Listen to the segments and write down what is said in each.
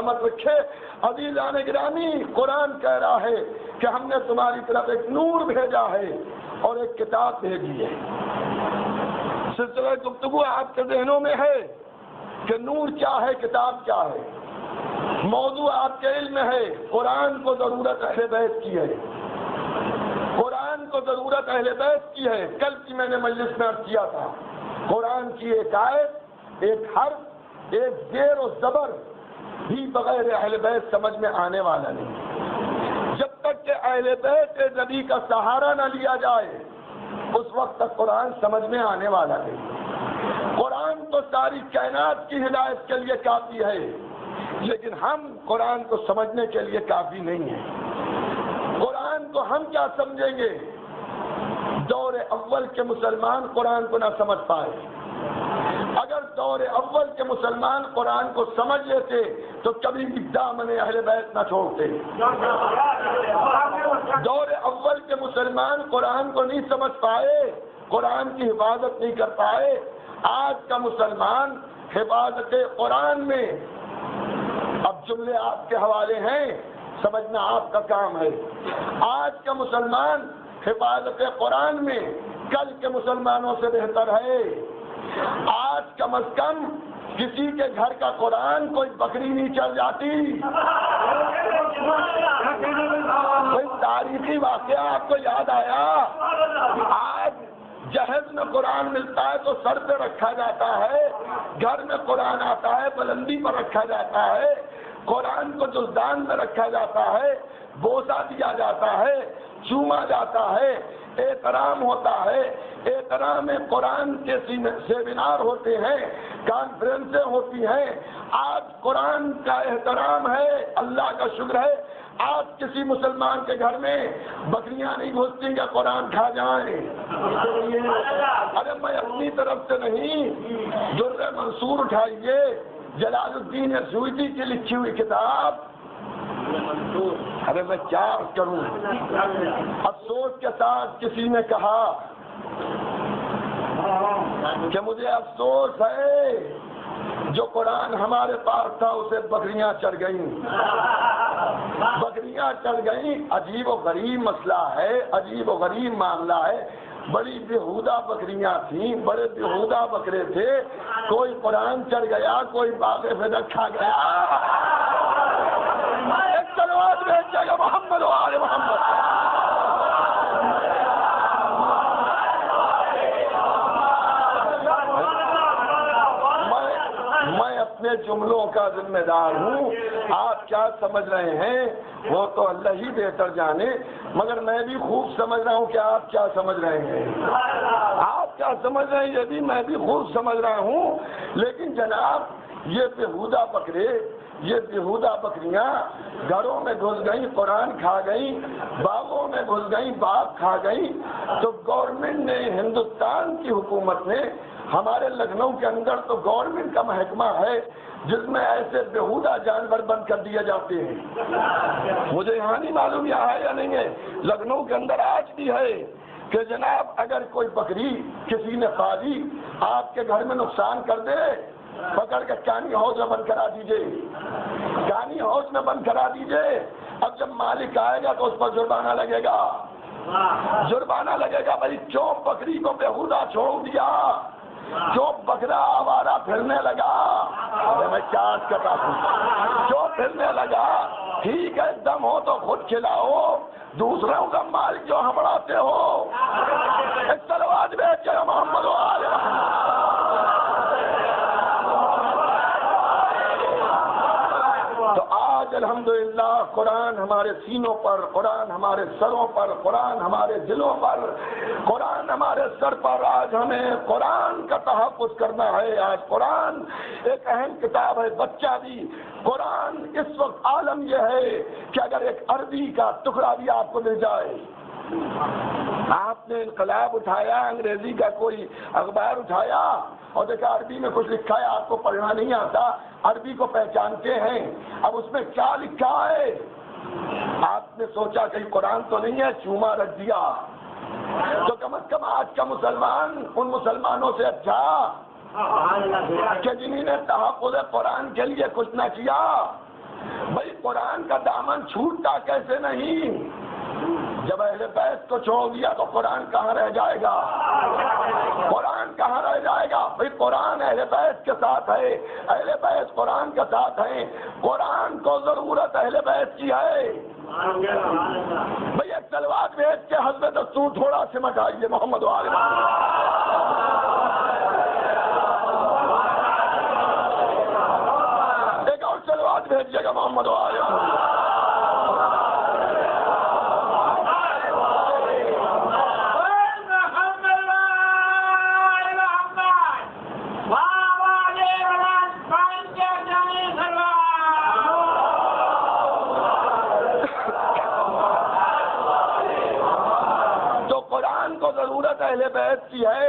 سلامت رکھے۔ عزیزان گرامی، قرآن کہہ رہا ہے کہ ہم نے تمہاری طرف ایک نور بھیجا ہے اور ایک کتاب بھیجی ہے۔ سلسلہ گفتگو آپ کے ذہنوں میں ہے کہ نور کیا ہے، کتاب کیا ہے۔ موضوع آپ کے علم میں ہے، قرآن کو ضرورت اہل بیت کی ہے، قرآن کو ضرورت اہل بیت کی ہے۔ کل کی میں نے مجلس میں عرض کیا تھا، قرآن کی ایک آیت، ایک حرف، ایک زیر و زبر بھی بغیر اہل بیت سمجھ میں آنے والا نہیں۔ جب تک کہ اہل بیت نبی کا سہارا نہ لیا جائے اس وقت تک قرآن سمجھ میں آنے والا نہیں۔ قرآن تو ساری کائنات کی ہدایت کے لیے کافی ہے، لیکن ہم قرآن کو سمجھنے کے لیے کافی نہیں ہیں۔ قرآن کو ہم کیا سمجھیں گے؟ دور اول کے مسلمان قرآن کو نہ سمجھ پائے۔ اگر دور اول کے مسلمان قرآن کو سمجھ لیتے تو کبھی بھی دامن اہل بیت نہ چھوڑتے۔ دور اول کے مسلمان قرآن کو نہیں سمجھ پائے، قرآن کی حفاظت نہیں کر پائے۔ آج کا مسلمان حفاظت قرآن میں، اب جملے آپ کے حوالے ہیں، سمجھنا آپ کا کام ہے۔ آج کا مسلمان حفاظت قرآن میں کل کے مسلمانوں سے بہتر ہے۔ آج کم از کم کسی کے گھر کا قرآن کوئی بکری نہیں چل جاتی۔ کوئی تاریخی واقعہ آپ کو یاد آیا؟ آج جہیز میں قرآن ملتا ہے تو سر پہ رکھا جاتا ہے، گھر میں قرآن آتا ہے بلندی پر رکھا جاتا ہے، قرآن کو جلدان میں رکھا جاتا ہے، بوسہ دیا جاتا ہے، چوما جاتا ہے، احترام ہوتا ہے۔ احترام قرآن کے سیمینار ہوتے ہیں، کانفرنسیں ہوتی ہیں۔ آج قرآن کا احترام ہے، اللہ کا شکر ہے۔ آج کسی مسلمان کے گھر میں بکریاں نہیں گھستی کہ قرآن کھا جائیں۔ ارے میں اپنی طرف سے نہیں، در منصور اٹھائیے، جلال الدین سیوطی کی لکھی ہوئی کتاب۔ ارے میں کیا کروں، افسوس کے ساتھ کسی نے کہا کہ مجھے افسوس ہے جو قرآن ہمارے پاس تھا اسے بکریاں چڑھ گئیں، بکریاں چڑھ گئیں۔ عجیب و غریب مسئلہ ہے، عجیب و غریب معاملہ ہے۔ بڑی بےہودہ بکریاں تھیں، بڑے بےہودہ بکرے تھے، کوئی قرآن چڑھ گیا، کوئی باغ فدق کھا گیا۔ ایک صلوات بھیجیے گا محمد و آل محمد۔ میں اپنے جملوں کا ذمہ دار ہوں، آپ کیا سمجھ رہے ہیں وہ تو اللہ ہی بہتر جانے، مگر میں بھی خوب سمجھ رہا ہوں کہ آپ کیا سمجھ رہے ہیں۔ آپ کیا سمجھ رہے ہیں یہ بھی میں بھی خوب سمجھ رہا ہوں، لیکن جناب یہ بےہودہ بکرے، یہ بےہودہ بکریاں گھروں میں گھس گئیں، قرآن کھا گئیں، باغوں میں گھس گئیں، باغ کھا گئیں، تو گورنمنٹ نے، ہندوستان کی حکومت نے، ہمارے لکھنؤ کے اندر تو گورنمنٹ کا محکمہ ہے جس میں ایسے بےہودہ جانور بند کر دیے جاتے ہیں۔ مجھے یہاں نہیں معلوم یہاں ہے یا نہیں ہے، لکھنؤ کے اندر آج بھی ہے کہ جناب اگر کوئی بکری کسی نے پالی آپ کے گھر میں نقصان کر دے، پکڑ کے کانی ہاؤس میں بند کرا دیجئے، کانی ہاؤس میں بند کرا دیجئے۔ اب جب مالک آئے گا تو اس پر جرمانہ لگے گا، جرمانہ لگے گا۔ بھائی کیوں بکری کو بےہودہ چھوڑ دیا، جو بکرا آوارہ پھرنے لگا، ارے میں کیا کر رہا ہوں، جو پھرنے لگا، ٹھیک ہے دم ہو تو خود کھلاؤ، دوسروں کا مال جو ہمڑاتے ہو۔ ایک صلوات بھیج کے محمد و آل محمد۔ تو آج الحمدللہ قرآن ہمارے سینوں پر، قرآن ہمارے سروں پر، قرآن ہمارے دلوں پر، قرآن ہمارے سر پر۔ آج ہمیں قرآن کا تحفظ کرنا ہے۔ آج قرآن ایک اہم کتاب ہے، بچہ بھی قرآن۔ اس وقت عالم یہ ہے کہ اگر ایک عربی کا ٹکڑا بھی آپ کو مل جائے، آپ نے انقلاب اٹھایا، انگریزی کا کوئی اخبار اٹھایا اور دیکھا عربی میں کچھ لکھا ہے، آپ کو پڑھنا نہیں آتا، عربی کو پہچانتے ہیں، اب اس میں کیا لکھا ہے؟ آپ نے سوچا کہ قرآن تو نہیں ہے، چوما رکھ دیا۔ تو کم از کم آج کا مسلمان ان مسلمانوں سے اچھا کہ جنہوں نے تحفظ قرآن کے لیے کچھ نہ کیا، بھائی قرآن کا دامن چھوٹتا کیسے نہیں؟ جب اہل بیت کو چھوڑ دیا تو قرآن کہاں رہ جائے گا؟ قرآن کہاں رہ جائے گا؟ بھئی قرآن اہل بیت کے ساتھ ہے، اہل بیت قرآن کے ساتھ ہیں، قرآن کو ضرورت اہل بیت کی ہے۔ بھئی ایک تلوار بیچ کے حضرت دستور تھوڑا سمٹ آئیے محمد و آل محمد، ایک اور تلوار بھیجیے گا محمد و آل محمد۔ اہل بیت کی ہے۔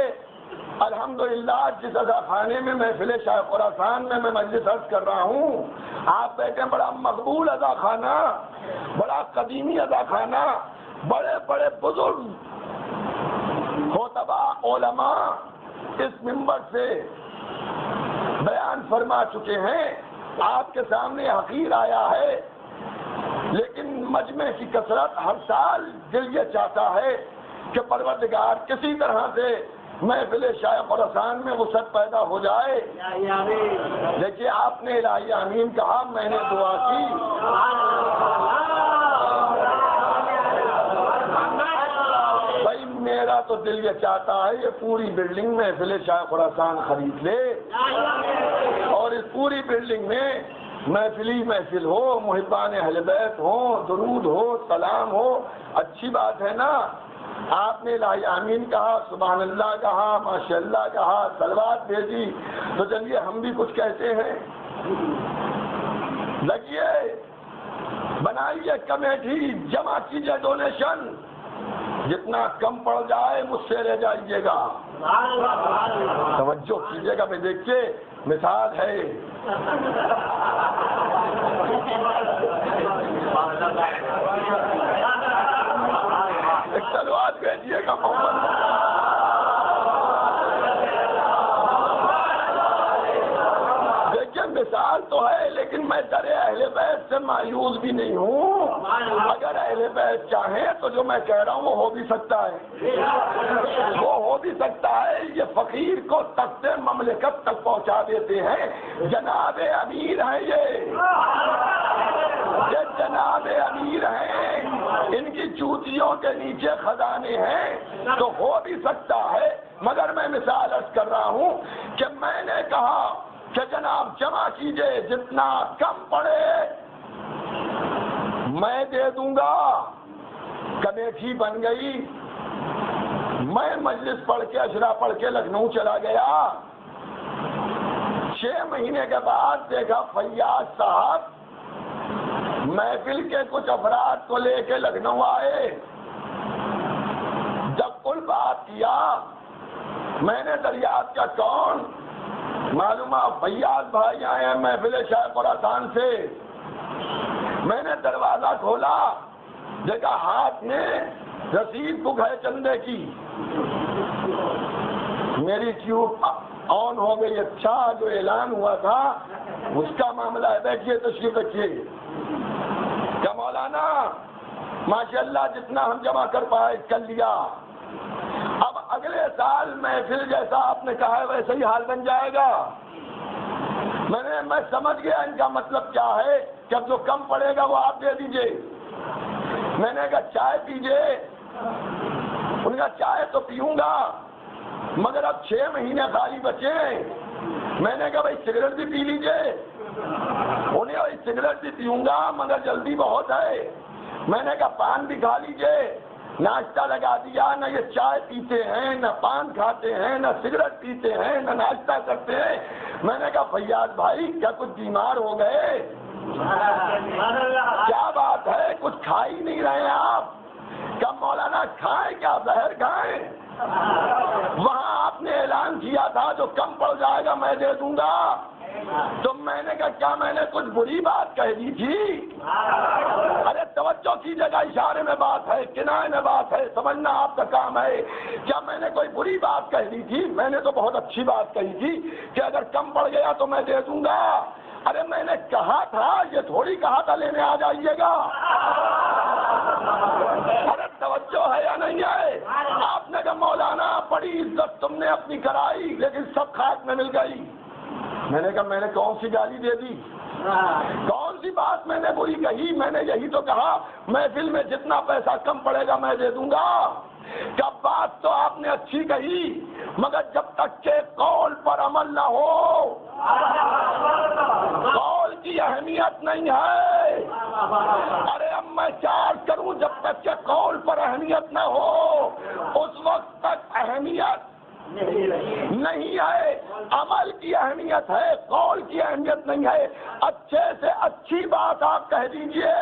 الحمدللہ جس اذا خانے میں محفل شاہ خراسان میں مجلس عرض کر رہا ہوں، آپ بیٹھے، بڑا مقبول اذا خانہ، بڑا قدیمی اذا خانہ، بڑے بڑے بزرگ خطبہ علماء اس منبر سے بیان فرما چکے ہیں، آپ کے سامنے حقیر آیا ہے، لیکن مجمع کی کثرت ہر سال دل یہ چاہتا ہے کہ پروردگار کسی طرح سے محفل شاہ خراسان میں وسعت پیدا ہو جائے۔ دیکھیے آپ نے الہی آمین کہا، میں نے دعا کی، بھائی میرا تو دل یہ چاہتا ہے یہ پوری بلڈنگ محفل شاہ خراسان خرید لے اور اس پوری بلڈنگ میں محفلی محفل ہو، محبان اہل بیت ہو، درود ہو، سلام ہو۔ اچھی بات ہے نا؟ آپ نے الہی آمین کہا، سبحان اللہ کہا، ماشاءاللہ کہا، صلوات بھیجی، تو چلیے ہم بھی کچھ کہتے ہیں۔ لگیے، بنائیے کمیٹی، جمع کیجیے ڈونیشن، جتنا کم پڑ جائے مجھ سے لے جائیے گا۔ توجہ کیجیے گا، میں دیکھیے مثال ہے، ایک تلوار بھیجیے گا محمد۔ دیکھیے مثال تو ہے، لیکن میں در اہل بیت سے مایوس بھی نہیں ہوں۔ اگر اہل بیت چاہیں تو جو میں کہہ رہا ہوں وہ ہو بھی سکتا ہے، وہ ہو بھی سکتا ہے۔ یہ فقیر کو تخت مملکت تک پہنچا دیتے ہیں، جناب امیر ہیں یہ جناب امیر ہیں، ان کی چوٹیوں کے نیچے خزانے ہیں، تو ہو بھی سکتا ہے۔ مگر میں مثال عرض کر رہا ہوں کہ میں نے کہا کہ جناب جمع کیجئے، جتنا کم پڑے میں دے دوں گا۔ کمیٹی بن گئی، میں مجلس پڑھ کے اشرا پڑھ کے لکھنؤ چلا گیا۔ 6 مہینے کے بعد دیکھا فیاض صاحب محفل کے کچھ افراد کو لے کے لکھنؤ آئے۔ جب کل بات کیا میں نے دریافت کیا کون؟ معلوم فیاض بھائی آئے ہیں محفل شاہ خراسان سے۔ میں نے دروازہ کھولا، دیکھا ہاتھ میں رسید بک ہے چندے کی۔ میری ٹیوب آن ہو گئی۔ اچھا جو اعلان ہوا تھا اس کا معاملہ ہے، بیٹھیے تشریف رکھیے۔ کیا مولانا ماشاءاللہ جتنا ہم جمع کر پائے کر لیا، اب اگلے سال محفل جیسا آپ نے کہا ہے ویسے ہی حال بن جائے گا۔ میں سمجھ گیا ان کا مطلب کیا ہے کہ اب جو کم پڑے گا وہ آپ دے دیجئے۔ میں نے کہا چائے پیجئے، ان کا چائے تو پیوں گا مگر اب 6 مہینے خالی بچے ہیں۔ میں نے کہا بھائی سگریٹ بھی پی لیجئے، انہیں بھائی سگریٹ بھی پیوں گا مگر جلدی بہت ہے۔ میں نے کہا پان بھی کھا لیجئے، ناشتہ لگا دیا، نہ یہ چائے پیتے ہیں، نہ پان کھاتے ہیں، نہ سگریٹ پیتے ہیں، نہ ناشتہ کرتے ہیں۔ میں نے کہا فیاض بھائی کیا کچھ بیمار ہو گئے؟ کیا بات ہے، کچھ کھا ہی نہیں رہے ہیں آپ؟ کیا مولانا کھائیں کیا، زہر کھائیں؟ وہاں آپ نے اعلان کیا تھا جو کم پڑ جائے گا میں دے دوں گا، تو میں نے کہا کیا میں نے کچھ بری بات کہہ دی تھی؟ ارے توجہ کیجیے گا، اشارے میں بات ہے، کنائے میں بات ہے، سمجھنا آپ کا کام ہے۔ کیا میں نے کوئی بری بات کہہ دی تھی؟ میں نے تو بہت اچھی بات کہی تھی کہ اگر کم پڑ گیا تو میں دے دوں گا۔ ارے میں نے کہا تھا، یہ تھوڑی کہا تھا لینے آ جائیے گا. ارے توجہ ہے یا نہیں ہے؟ آپ نے کہا مولانا بڑی عزت تم نے اپنی کرائی لیکن سب خاک میں مل گئی. میں نے کہا میں نے کون سی گالی دے دی، کون سی بات میں نے بری کہی؟ میں نے یہی تو کہا محفل میں جتنا پیسہ کم پڑے گا میں دے دوں گا. کیا بات تو آپ نے اچھی کہی، مگر جب تک کہ قول پر عمل نہ ہو، قول کی اہمیت نہیں ہے. ارے اب میں چارج کروں، جب تک کہ قول پر اہمیت نہ ہو اس وقت تک اہمیت نہیں ہے. عمل کی اہمیت ہے، قول کی اہمیت نہیں ہے. اچھے سے اچھی بات آپ کہہ دیجئے،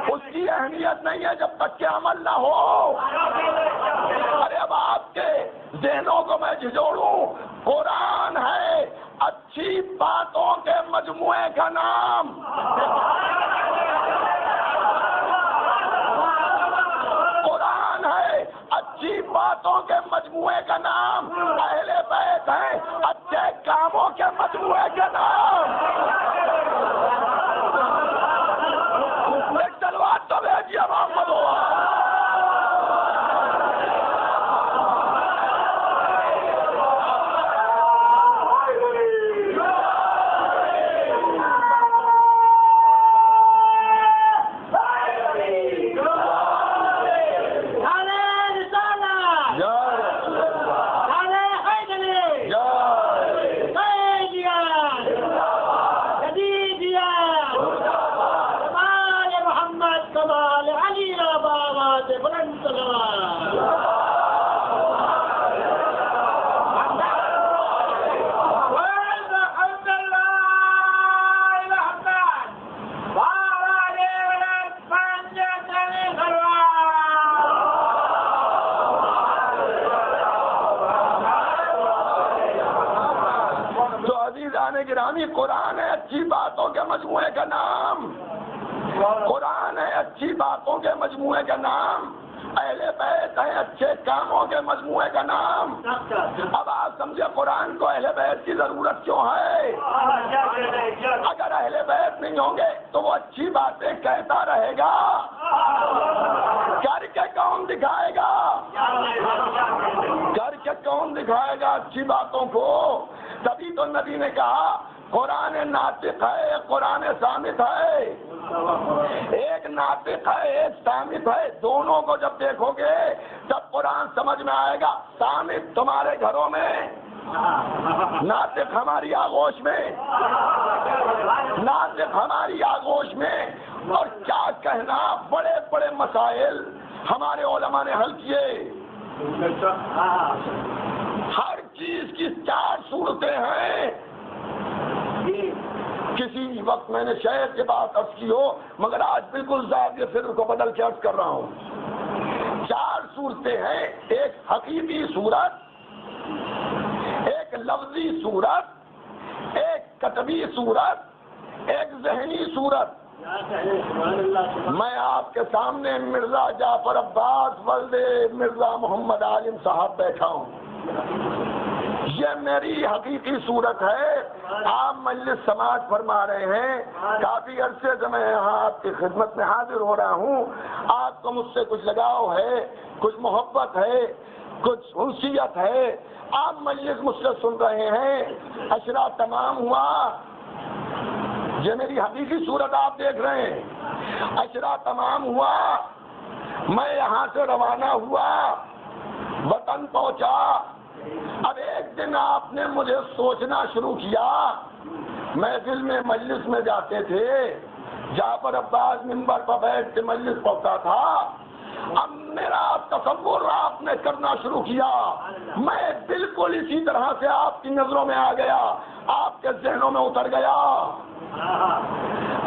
اس کی اہمیت نہیں ہے جب تک کہ عمل نہ ہو. ارے اب آپ کے ذہنوں کو میں جھجوڑوں. قرآن ہے اچھی باتوں کے مجموعے کا نام. قرآن ہے اچھی باتوں کے مجموعے کا نام. اہل بیت ہیں اچھے کاموں کے مجموعے کا نام. ایک تلوار تو بھیجیے محمد ہوا. گرامی قرآن ہے اچھی باتوں کے مجموعے کا نام. قرآن ہے اچھی باتوں کے مجموعے کا نام. اہل بیت ہیں اچھے کاموں کے مجموعے کا نام. اب آپ سمجھے قرآن کو اہل بیت کی ضرورت کیوں ہے؟ اگر اہل بیت نہیں ہوں گے تو وہ اچھی باتیں کہتا رہے گا، کر کے کون دکھائے گا؟ کر کے کون دکھائے گا اچھی باتوں کو؟ تبھی تو نبی نے کہا قرآن ناطق ہے، قرآن صامت ہے. ایک ناطق ہے ایک صامت ہے، دونوں کو جب دیکھو گے تب قرآن سمجھ میں آئے گا. صامت تمہارے گھروں میں، ناطق ہماری آغوش میں، ناطق ہماری آغوش میں. اور کیا کہنا، بڑے بڑے مسائل ہمارے علماء نے حل کیے. ہر چیز کی 4 صورتیں ہیں. کسی وقت میں نے شہر کے بات عرض کی ہو، مگر آج بالکل زاویہ فکر کو بدل کے عرض کر رہا ہوں. 4 صورتیں ہیں، ایک حقیقی صورت، ایک لفظی صورت، ایک کتبی صورت، ایک ذہنی صورت. میں آپ کے سامنے مرزا جعفر عباس ولد مرزا محمد عالم صاحب بیٹھا ہوں. یہ میری حقیقی صورت ہے. آپ مجلس سماعت فرما رہے ہیں. کافی عرصے سے میں یہاں آپ کی خدمت میں حاضر ہو رہا ہوں. آپ کو مجھ سے کچھ لگاؤ ہے، کچھ محبت ہے، کچھ انسیت ہے. آپ مجلس مجھ سے سن رہے ہیں. اشرا تمام ہوا. یہ میری حقیقی صورت آپ دیکھ رہے ہیں. اشرا تمام ہوا، میں یہاں سے روانہ ہوا، وطن پہنچا. اب ایک دن آپ نے مجھے سوچنا شروع کیا. محفل میں مجلس میں جاتے تھے، جعفر عباس منبر پر بیٹھ کے مجلس پڑھتا تھا. اب میرا تصور آپ نے کرنا شروع کیا. میں بالکل اسی طرح سے آپ کی نظروں میں آ گیا، آپ کے ذہنوں میں اتر گیا،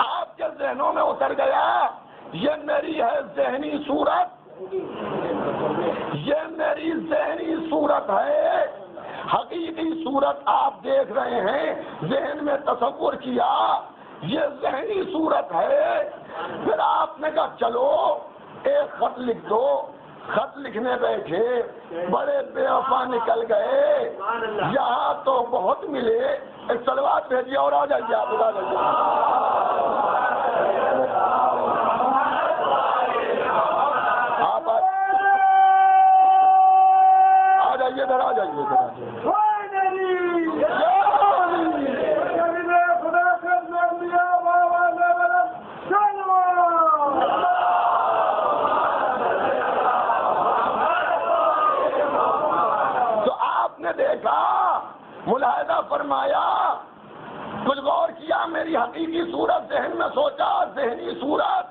آپ کے ذہنوں میں اتر گیا. یہ میری ہے ذہنی صورت، یہ میری ذہنی صورت ہے. حقیقی صورت آپ دیکھ رہے ہیں، ذہن میں تصور کیا، یہ ذہنی صورت ہے. پھر آپ نے کہا چلو ایک خط لکھ دو. خط لکھنے بیٹھے، بڑے بے وفا نکل گئے. یہاں تو بہت ملے، ایک صلوات بھیجیے اور آ جائیے آپ آ جائیے. آپ آ جائیے ادھر آ جائیے ادھر. دیکھا ملاحظہ فرمایا کچھ غور کیا میری حقیقی صورت ذہن میں سوچا ذہنی صورت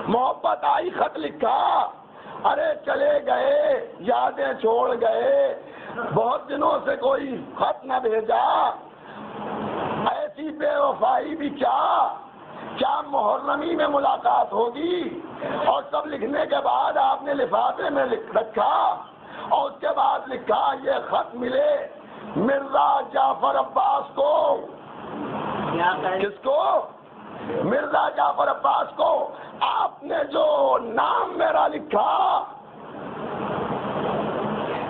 محبت آئی خط لکھا ارے چلے گئے یادیں چھوڑ گئے بہت دنوں سے کوئی خط نہ بھیجا ایسی بے وفائی بھی کیا محرمی میں ملاقات ہوگی اور سب لکھنے کے بعد آپ نے لفافے میں لکھ رکھا اور اس کے بعد لکھا یہ خط ملے مرزا جعفر عباس کو. کس کو؟ مرزا جعفر عباس کو. آپ نے جو نام میرا لکھا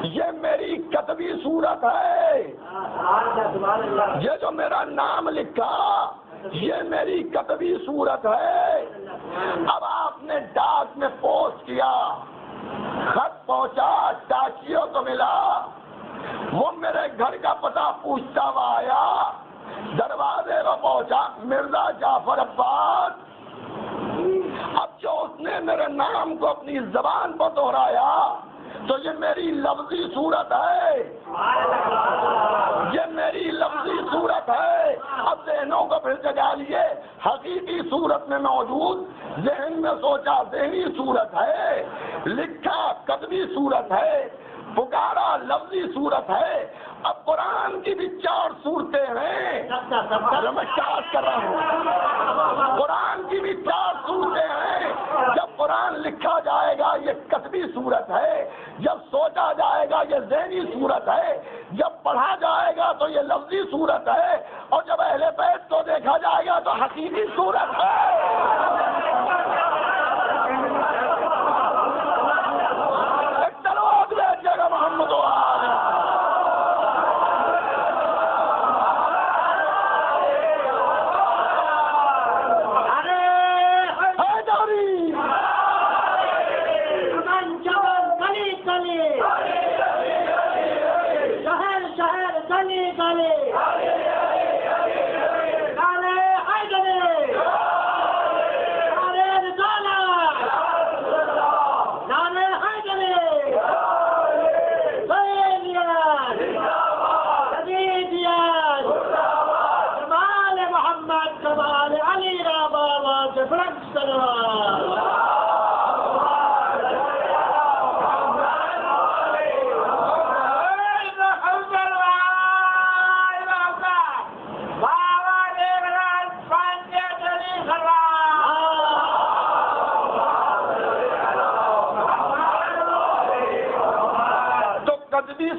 یہ میری کتبی صورت ہے. یہ جو میرا نام لکھا یہ میری کتبی صورت ہے. اب آپ نے ڈاک میں پوسٹ کیا خط پہنچا ڈاکیوں کو ملا وہ میرے گھر کا پتہ پوچھتا ہوا آیا دروازے پر پہنچا مرزا جعفر عباس. اب جو اس نے میرے نام کو اپنی زبان پر دہرایا تو یہ میری لفظی صورت ہے. یہ میری لفظی صورت ہے. اب ذہنوں کو پھر جگا لیے حقیقی صورت میں موجود ذہن میں سوچا ذہنی صورت ہے لکھا کتبی صورت ہے پکارا لفظی صورت ہے. اب قرآن کی بھی 4 صورتیں ہیں جو میں چارج کر رہا ہوں. قرآن کی بھی 4 صورتیں ہیں. جب قرآن لکھا جائے گا یہ کتبی صورت ہے جب سوچا جائے گا یہ ذہنی صورت ہے جب پڑھا جائے گا تو یہ لفظی صورت ہے اور جب اہل بیت کو دیکھا جائے گا تو حقیقی صورت ہے. محمد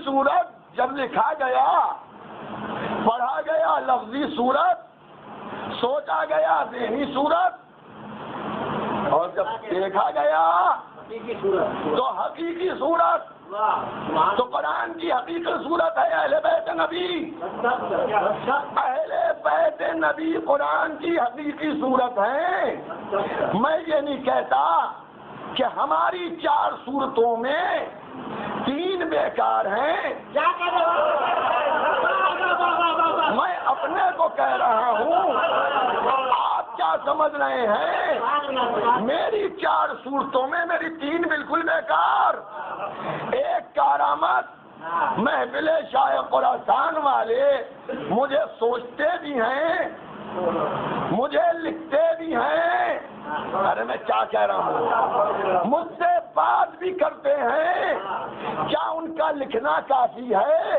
صورت جب لکھا گیا پڑھا گیا لفظی صورت سوچا گیا ذہنی صورت اور جب دیکھا گیا تو حقیقی صورت. تو قرآن کی حقیقی صورت ہے اہل بیت نبی. اہل بیت نبی قرآن کی حقیقی صورت ہے. میں یہ نہیں کہتا کہ ہماری 4 صورتوں میں 3 بیکار ہیں. میں اپنے کو کہہ رہا ہوں آپ کیا سمجھ رہے ہیں میری 4 صورتوں میں میری 3 بالکل بیکار. ایک کارآمد محفل شاہ خراسان والے مجھے سوچتے بھی ہیں مجھے لکھتے بھی ہیں. ارے میں کیا کہہ رہا ہوں مجھ سے بات بھی کرتے ہیں. کیا ان کا لکھنا کافی ہے؟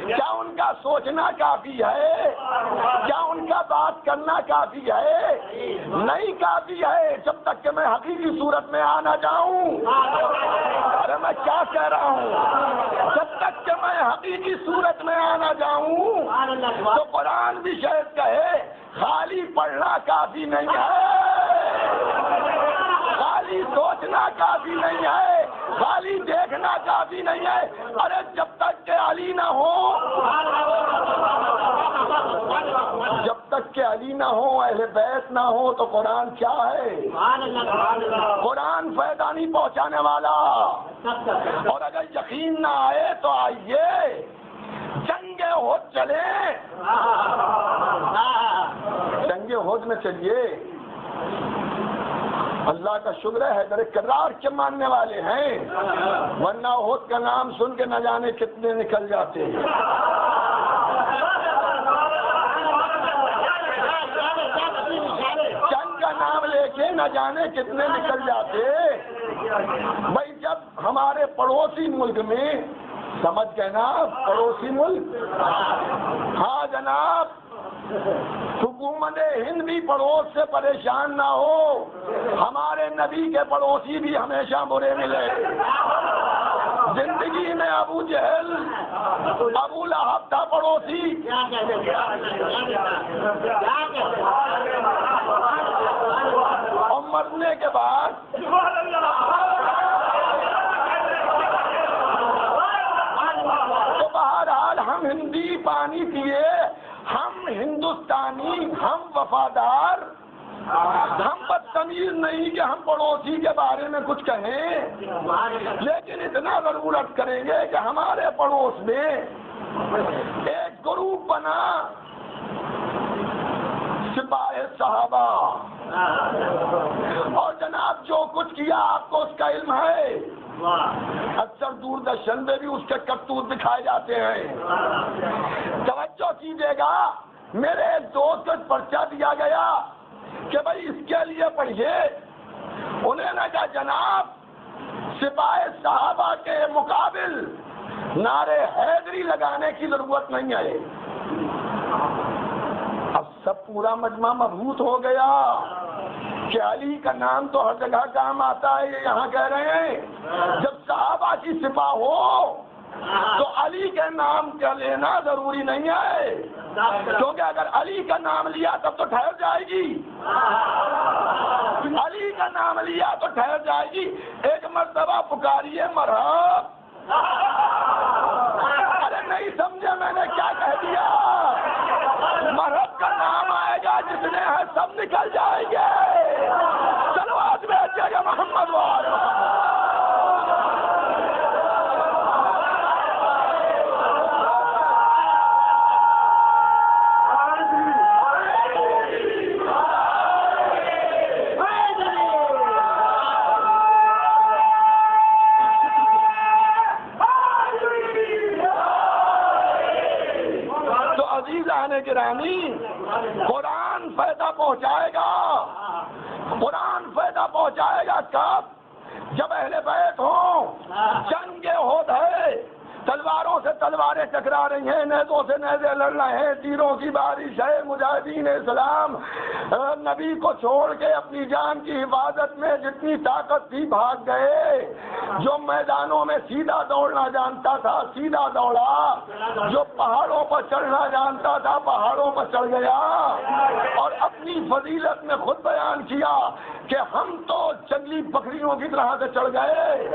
کیا ان کا سوچنا کافی ہے؟ کیا ان کا بات کرنا کافی ہے؟ نہیں کافی ہے جب تک کہ میں حقیقی صورت میں آ نہ جاؤں. ارے میں کیا کہہ رہا ہوں جب تک کہ میں حقیقی صورت میں آ نہ جاؤں تو قرآن بھی شاید کہے خالی پڑھنا کافی نہیں ہے خالی سوچنا کافی نہیں ہے خالی دیکھنا کافی نہیں ہے. ارے جب تک کہ علی نہ ہو نہ ہو، اہل بیت نہ ہو تو قرآن کیا ہے؟ قرآن فائدہ نہیں پہنچانے والا۔ اور اگر یقین نہ آئے تو آئیے جنگ احد چلیں، جنگ احد میں چلیے۔ اللہ کا شکر ہے حیدر کرار کے ماننے والے ہیں، ورنہ احد کا نام سن کے نہ جانے کتنے نکل جاتے ہیں۔ جنگ کا نام لے کے نہ جانے کتنے نکل جاتے۔ بھائی جب ہمارے پڑوسی ملک میں، سمجھ گئے نا، پڑوسی ملک، ہاں جناب، حکومت ہند بھی پڑوس سے پریشان نہ ہو، ہمارے نبی کے پڑوسی بھی ہمیشہ برے ملے۔ زندگی میں ابو جہل، ابو لہب تھا پڑوسی، اور مرنے کے بعد تو بہرحال ہم ہندی پانی پیے، ہم ہندوستانی، ہم وفادار، ہم بدتمیز نہیں کہ ہم پڑوسی کے بارے میں کچھ کہیں، لیکن اتنا ضرورت کریں گے کہ ہمارے پڑوس میں ایک گروپ بنا سپاہ صحابہ، اور جناب جو کچھ کیا آپ کو اس کا علم ہے، اکثر دوردرشن میں بھی اس کے کرتوت دکھائے جاتے ہیں۔ توجہ کیجیے گا، میرے ایک دوست کو پرچہ دیا گیا کہ بھائی اس کے لیے پڑھیے، انہیں نے کہا جناب سپاہ صحابہ کے مقابل نعرے حیدری لگانے کی ضرورت نہیں ہے۔ اب سب پورا مجمع مبہوت ہو گیا کہ علی کا نام تو ہر جگہ کام آتا ہے، یہ یہاں کہہ رہے ہیں جب صحابہ کی سپاہ ہو تو علی کے نام کا لینا ضروری نہیں ہے، کیونکہ اگر علی کا نام لیا تب تو ٹھہر جائے گی، علی کا نام لیا تو ٹھہر جائے گی۔ ایک مرتبہ پکاریے مرحب، ارے نہیں سمجھے میں نے کیا کہہ دیا؟ مرحب کا نام آئے گا، جتنے ہیں سب نکل جائیں گے۔ چلو آج بیٹھے گا محمد وعلى گرامی، قرآن فائدہ پہنچائے گا، قرآن فائدہ پہنچائے گا کب؟ جب اہل بیت ہوں۔ جنگ احد ہے، تلواروں سے تلواریں ٹکرا رہی ہیں، نیزوں سے نیزے لڑ رہے ہیں، تیروں کی بارش ہے، مجاہدین اسلام نبی کو چھوڑ کے اپنی جان کی حفاظت میں جتنی طاقت تھی بھاگ گئے۔ جو میدانوں میں سیدھا دوڑنا جانتا تھا سیدھا دوڑا، جو پہاڑوں پر چڑھنا جانتا تھا پہاڑوں پر چڑھ گیا، اور اپنی فضیلت میں خود بیان کیا کہ ہم تو جنگلی بکریوں کی طرح سے چڑھ گئے۔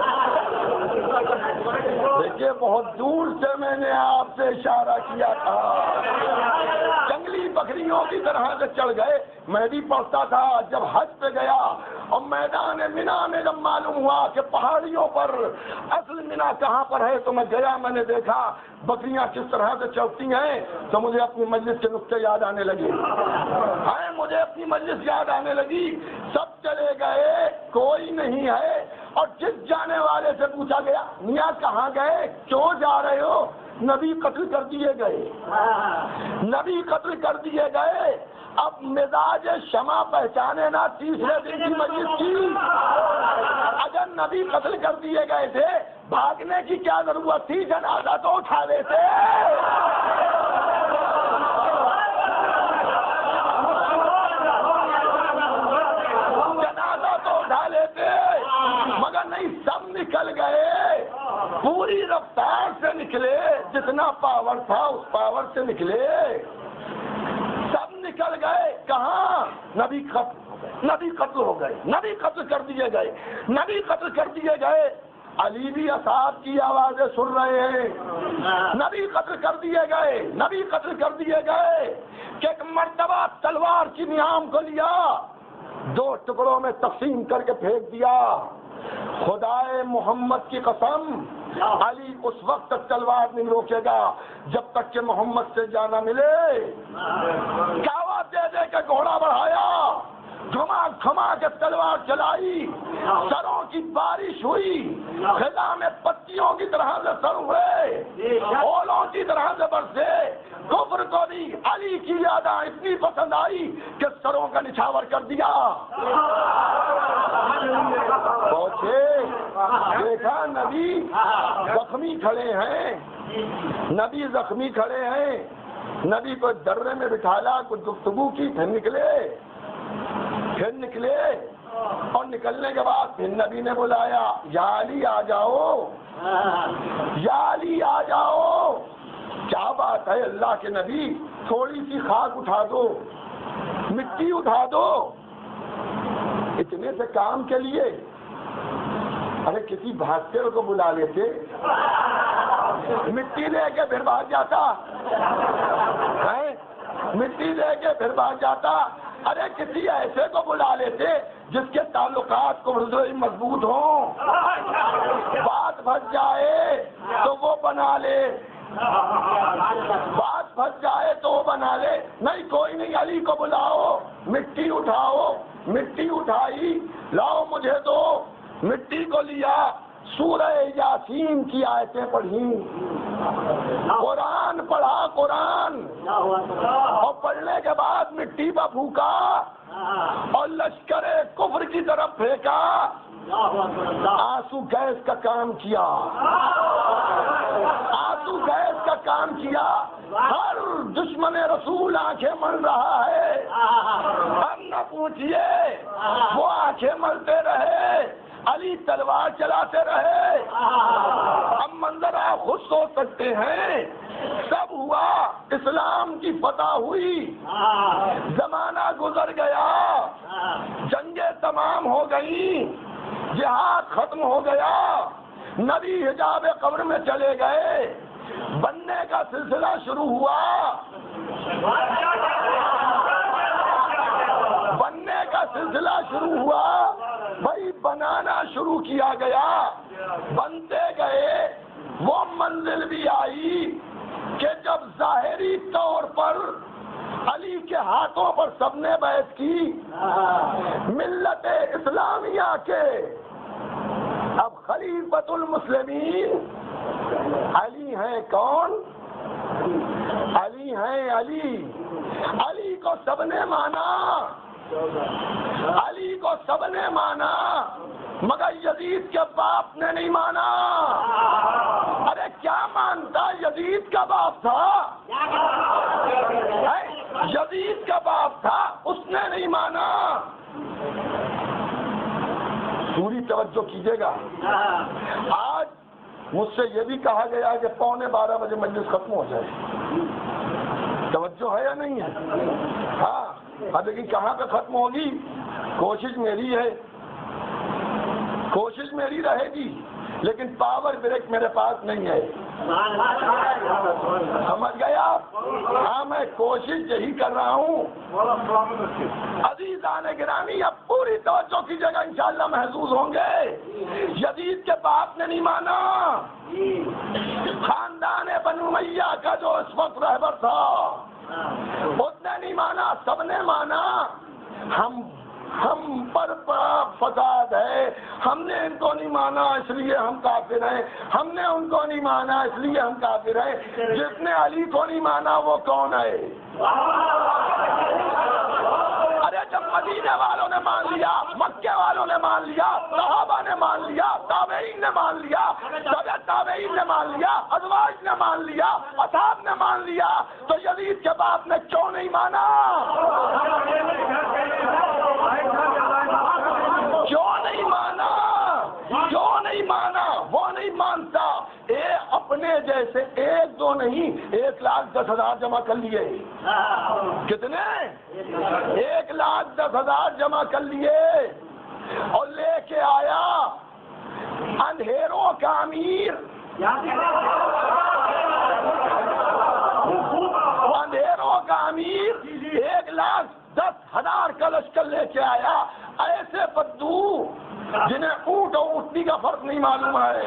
دیکھیے بہت دور سے میں نے آپ سے اشارہ کیا تھا، جنگلی بکریوں کی طرح سے چڑھ گئے۔ میں بھی پڑھتا تھا جب حج پہ گیا اور میدان مینا میں جب معلوم ہوا کہ پہاڑیوں پر اصل مینا کہاں پر ہے تو میں گیا، میں نے دیکھا بکریاں کس طرح سے چلتی ہیں، تو مجھے اپنی مجلس کے نقطے یاد آنے لگے، مجھے اپنی مجلس یاد آنے لگی۔ سب چلے گئے، کوئی نہیں ہے، اور جس جانے والے سے پوچھا گیا میاں کہاں گئے، کیوں جا رہے ہو؟ نبی قتل کر دیے گئے، نبی قتل کر دیے گئے۔ اب مزاج شمع پہچانے نا تیسرے دن کی مجلس کی، اگر نبی قتل کر دیے گئے تھے بھاگنے کی کیا ضرورت تھی، جنازہ تو اٹھا لیتے۔ جنازہ تو اٹھا لیتے، مگر نہیں، سب نکل گئے، پوری رفتار سے نکلے، جتنا پاور تھا اس پاور سے نکلے، سب نکل گئے۔ کہاں؟ نبی قتل ہو گئے، نبی قتل کر دیے گئے، نبی قتل کر دیے گئے۔ علی بھی اصحاب کی آوازیں سن رہے ہیں. نبی قتل کر دیے گئے، نبی قتل کر دیے گئے کہ ایک مرتبہ تلوار کی نیام کو لیا، 2 ٹکڑوں میں تقسیم کر کے پھینک دیا. خدائے محمد کی قسم، علی اس وقت تک تلوار نہیں روکے گا جب تک کہ محمد سے جانا ملے. کعوہ دے دے کے گھوڑا بڑھایا، گھما گھما کے تلوار چلائی، سروں کی بارش ہوئی، خلا میں پتیوں کی طرح سے سر ہوئے، اولوں کی طرح سے برسے. کفر کو بھی علی کی یادیں اتنی پسند آئی کہ سروں کا نچھاور کر دیا. پہنچے، دیکھا نبی زخمی کھڑے ہیں، نبی زخمی کھڑے ہیں. نبی کو درے میں بٹھالا، کچھ گفتگو کی، پھر نکلے اور نکلنے کے بعد پھر نبی نے بلایا، یا علی آ جاؤ، یا علی آ جاؤ. کیا بات ہے اللہ کے نبی، تھوڑی سی خاک اٹھا دو، مٹی اٹھا دو، اتنے سے کام کے لیے. ارے کسی بھاسکر کو بلا لیتے، مٹی لے کے پھر بھاگ جاتا، مٹی لے کے پھر بھاگ جاتا. ارے کسی ایسے کو بلا لیتے جس کے تعلقات کو مضبوط ہوں، بات پھنس جائے تو وہ بنا لے، بات پھنس جائے تو وہ بنا لے. نہیں، کوئی نہیں، علی کو بلاؤ، مٹی اٹھاؤ. مٹی اٹھائی، لاؤ مجھے دو. مٹی کو لیا، سورہ یاسین کی آیتیں پڑھی، قرآن پڑھا، قرآن، اور پڑھنے کے بعد مٹی پر پھونکا اور لشکر کفر کی طرف پھینکا. آنسو گیس کا کام کیا، آنسو گیس کا کام کیا. ہر دشمن رسول آنکھیں مل رہا ہے، ہم نہ پوچھئے، وہ آنکھیں ملتے رہے، علی تلوار چلاتے رہے. اب منظر آپ خود سوچ سکتے ہیں، سب ہوا، اسلام کی فتح ہوئی، زمانہ گزر گیا، جنگیں تمام ہو گئی، جہاد ختم ہو گیا، نبی حجاب قبر میں چلے گئے، بننے کا سلسلہ شروع ہوا، بننے کا سلسلہ شروع ہوا. بھائی بنانا شروع کیا گیا، بنتے گئے. وہ منزل بھی آئی کہ جب ظاہری طور پر علی کے ہاتھوں پر سب نے بیعت کی، ملت اسلامیہ کے اب خلیفۃ المسلمین علی ہیں. کون؟ علی ہیں. علی کو سب نے مانا، علی کو سب نے مانا، مگر یزید کے باپ نے نہیں مانا. ارے کیا مانتا؟ یزید کا باپ تھا، یزید کا باپ تھا، اس نے نہیں مانا. پوری توجہ کیجیے گا. آج مجھ سے یہ بھی کہا گیا کہ 11:15 بجے مجلس ختم ہو جائے. توجہ ہے یا نہیں ہے؟ ہاں. اب لیکن کہاں پہ ختم ہوگی؟ کوشش میری ہے، کوشش میری رہے گی، لیکن پاور بریک میرے پاس نہیں ہے. سمجھ گئے آپ؟ ہاں، میں کوشش یہی کر رہا ہوں. عزیزان گرامی، اب پوری توجہ کی جگہ انشاءاللہ محظوظ ہوں گے. یزید کے باپ نے نہیں مانا، خاندان بنو امیہ کا جو اس وقت رہبر تھا اس نے نہیں مانا، سب نے مانا. ہم پر فساد ہے، ہم نے ان کو نہیں مانا اس لیے ہم کافر ہیں، ہم نے ان کو نہیں مانا اس لیے ہم کافر ہیں. جس نے علی کو نہیں مانا وہ کون ہے؟ ارے جب مدینے والوں نے مان لیا، مکے والوں نے مان لیا، صحابہ نے مان لیا، تابعین نے مان لیا، تابعین نے مان لیا، ازواج نے مان لیا، اصحاب نے مان لیا، تو یزید کے باپ نے کیوں نہیں مانا؟ کیوں نہیں مانا؟ کیوں نہیں مانا؟ وہ نہیں مانتا. اپنے جیسے 1-2 نہیں، 1,10,000 جمع کر لیے. کتنے؟ 1,10,000 جمع کر لیے اور لے کے آیا. اندھیروں کا امیر، اندھیروں کا امیر 1,10,000 کا لشکر لے کے آیا، ایسے بدو جنہیں اونٹ اور اونٹنی کا فرق نہیں معلوم ہے،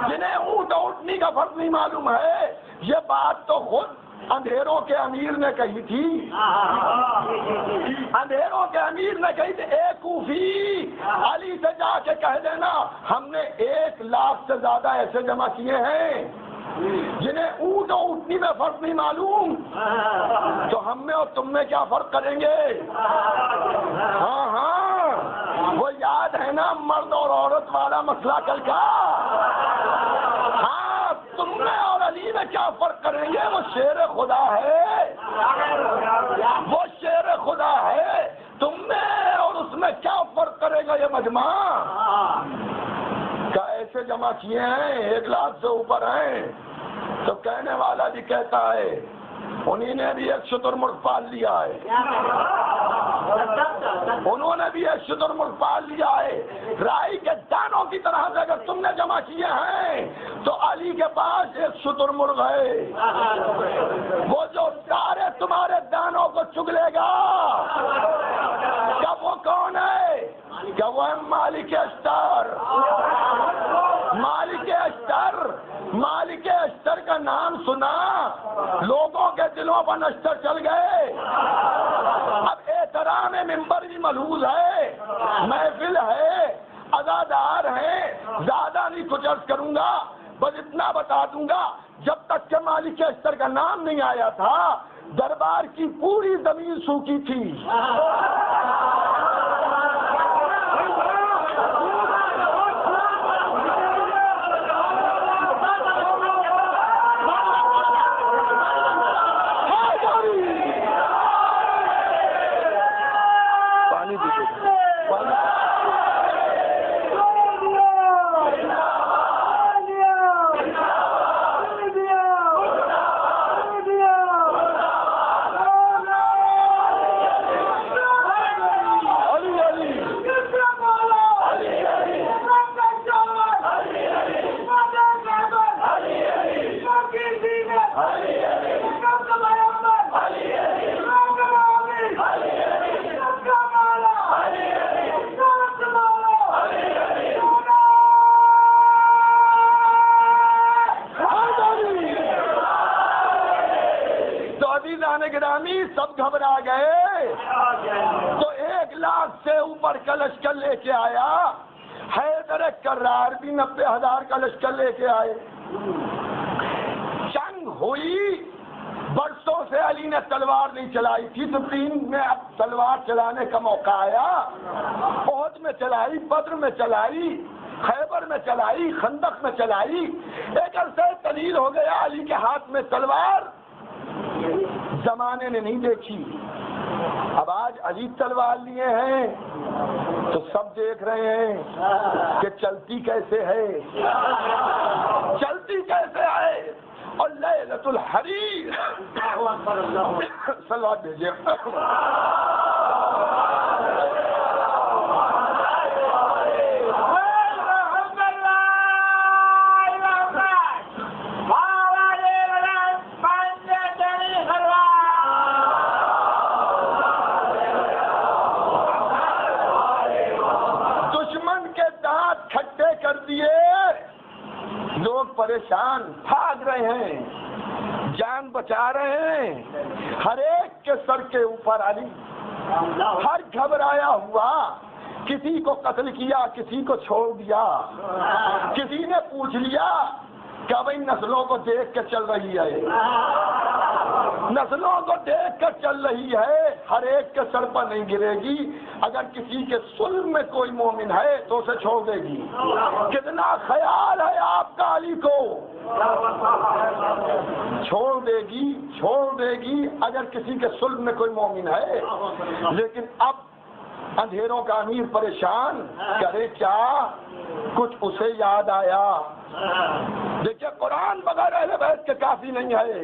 جنہیں اونٹ اور اونٹنی کا فرق نہیں معلوم ہے. یہ بات تو خود اندھیروں کے امیر نے کہی تھی، اندھیروں کے امیر نے کہی تھی. اے کوفی، علی سے جا کے کہہ دینا ہم نے 1,00,000 سے زیادہ ایسے جمع کیے ہیں جنہیں اونٹ اور اونٹنی میں فرق نہیں معلوم، تو ہم میں اور تم میں کیا فرق کریں گے؟ ہاں ہاں، وہ یاد ہے نا مرد اور عورت والا مسئلہ کل کا؟ ہاں، تم میں اور علی میں کیا فرق کریں گے؟ وہ شیر خدا ہے، وہ شیر خدا ہے. تم میں اور اس میں کیا فرق کرے گا یہ مجمع؟ کیا ایسے جمع کیے ہیں 1,00,000 سے اوپر ہیں؟ تو کہنے والا بھی کہتا ہے انہیں نے بھی ایک شترمرغ پال لیا ہے، انہوں نے بھی ایک شترمرغ پال لیا ہے. رائی کے دانوں کی طرح سے اگر تم نے جمع کیے ہیں تو علی کے پاس ایک شترمرغ ہے، وہ جو سارے تمہارے دانوں کو چگ لے گا. کب وہ کون ہے؟ کہ وہ ہے مالک اشتر. مالک اشتر، مالک اشتر کا نام سنا لوگوں کے دلوں پر نشتر چل گئے. اب احترام ممبر بھی ملحوظ ہے، محفل ہے، عزادار ہیں، زیادہ نہیں کچھ عرض کروں گا، بس اتنا بتا دوں گا جب تک کہ مالک اشتر کا نام نہیں آیا تھا دربار کی پوری زمین سوکھی تھی. گرامی سب گھبرا گئے تو 1,00,000 سے اوپر کا لشکر لے کے آیا. حیدر کرار بھی 90,000 کا لشکر لے کے آئے. جنگ ہوئی، برسوں سے علی نے تلوار نہیں چلائی تھی، صفین میں اب تلوار چلانے کا موقع آیا. احد میں چلائی، بدر میں چلائی، خیبر میں چلائی، خندق میں چلائی. ایک عرصے طویل ہو گیا علی کے ہاتھ میں تلوار زمانے نے نہیں دیکھی. اب آج علی تلوار لیے ہیں تو سب دیکھ رہے ہیں کہ چلتی کیسے ہے، چلتی کیسے ہے. اور لیلۃ الحریر صلوات بھیجیے. لوگ پریشان بھاگ رہے ہیں، جان بچا رہے ہیں. ہر ایک کے سر کے اوپر علی، ہر گھبرایا ہوا، کسی کو قتل کیا، کسی کو چھوڑ دیا. کسی نے پوچھ لیا کہ بھائی نسلوں کو دیکھ کے چل رہی ہے، نسلوں کو دیکھ کر چل رہی ہے، ہر ایک کے سر پر نہیں گرے گی. اگر کسی کے صلب میں کوئی مومن ہے تو اسے چھوڑ دے گی. کتنا خیال ہے آپ کا علی کو؟ چھوڑ دے گی، چھوڑ دے گی اگر کسی کے صلب میں کوئی مومن ہے. لیکن اب اندھیروں کا امیر پریشان کرے کیا، کچھ اسے یاد آیا۔ دیکھیے قرآن بغیر اہل بیت کے کافی نہیں ہے،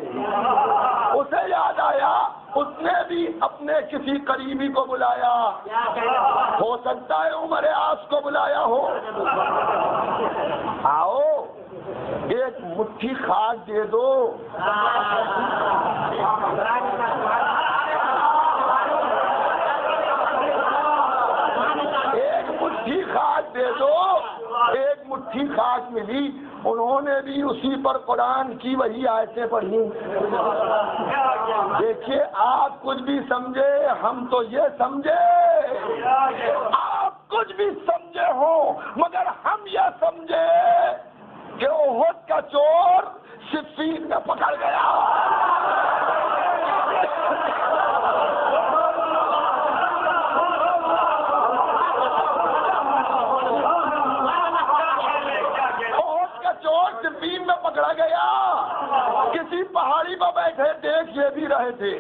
اسے یاد آیا، اس نے بھی اپنے کسی قریبی کو بلایا، ہو سکتا ہے عمر عاص کو بلایا ہو، آؤ ایک مٹھی خاک دے دو۔ ایک مٹھی خاک دے دو، ایک مٹھی خاک ملی، انہوں نے بھی اسی پر قرآن کی وہی آیتیں پڑھی۔ دیکھیے آپ کچھ بھی سمجھے، ہم تو یہ سمجھے، آپ کچھ بھی سمجھے ہو، مگر ہم یہ سمجھے کہ احد کا چور صفین میں پکڑ گیا۔ میں پکڑا گیا، کسی پہاڑی پر بیٹھے دیکھ یہ بھی رہے تھے،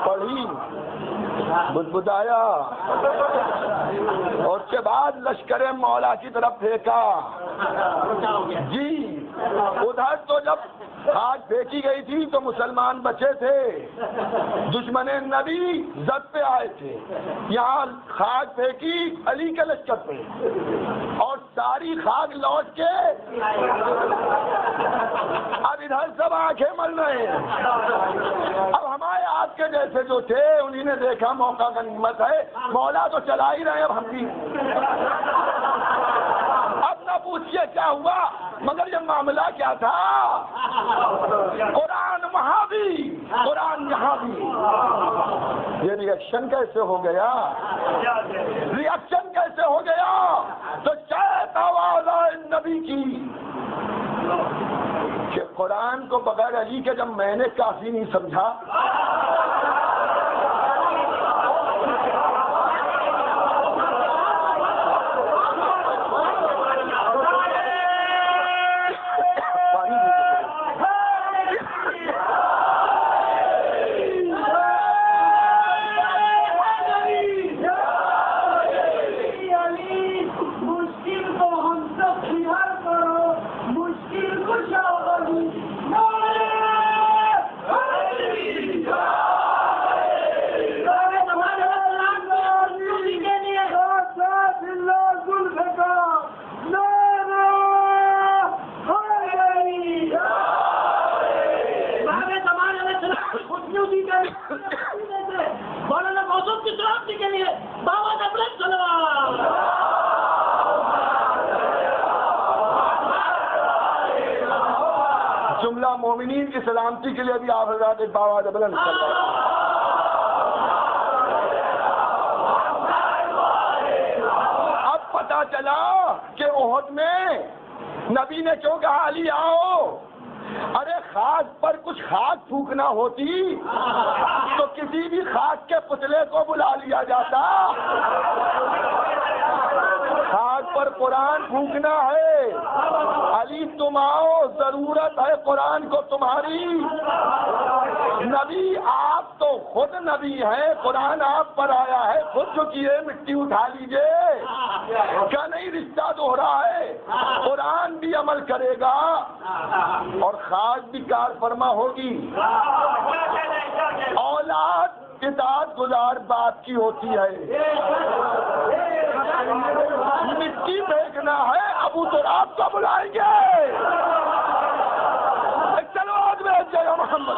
پڑھی بدبدایا اور اس کے بعد لشکر مولا کی طرف پھینکا۔ جی ادھر تو جب خاک پھینکی گئی تھی تو مسلمان بچے تھے، دشمن نبی زد پہ آئے تھے، یہاں خاک پھینکی علی کے لشکر پہ اور ساری خاک لوٹ کے اب ادھر سب آنکھیں مل رہے ہیں۔ اب ہمارے آپ کے جیسے جو تھے انہی نے دیکھا موقع غنیمت ہے، مولا تو چلا ہی رہے، اب ہم بھی اب نہ پوچھئے کیا ہوا، مگر یہ معاملہ کیا تھا، قرآن وہاں بھی قرآن یہاں بھی۔ یہ ریئیکشن کیسے ہو گیا، ریئیکشن کیسے ہو گیا، تو شاید آواز آئے نبی کی کہ قرآن کو بغیر علی کے جب میں نے کافی نہیں سمجھا، جملہ مومنین کی سلامتی کے لیے بھی آپ حضرات ایک باواز بلند کر رہے ہیں۔ اب پتا چلا کہ احد میں نبی نے کیوں کہا علی آؤ، ارے خاک پر کچھ خاک پھونکنا ہوتی تو کسی بھی خاک کے پتلے کو بلا لیا جاتا، خاک پر قرآن پھونکنا ہے، علی تم آؤ، ضرورت ہے قرآن کو تمہاری، نبی آپ تو خود نبی ہیں، قرآن آپ پر آیا ہے، خود جھکیے مٹی اٹھا لیجئے، کیا نہیں رشتہ دوہرا ہے، قرآن بھی عمل کرے گا اور خاک بھی کار فرما ہوگی۔ اولاد اطاعت گزار باپ کی ہوتی ہے، مٹی پھینکنا ہے، ابو تراب کو بلائیں گے، چلو آج میں جے محمد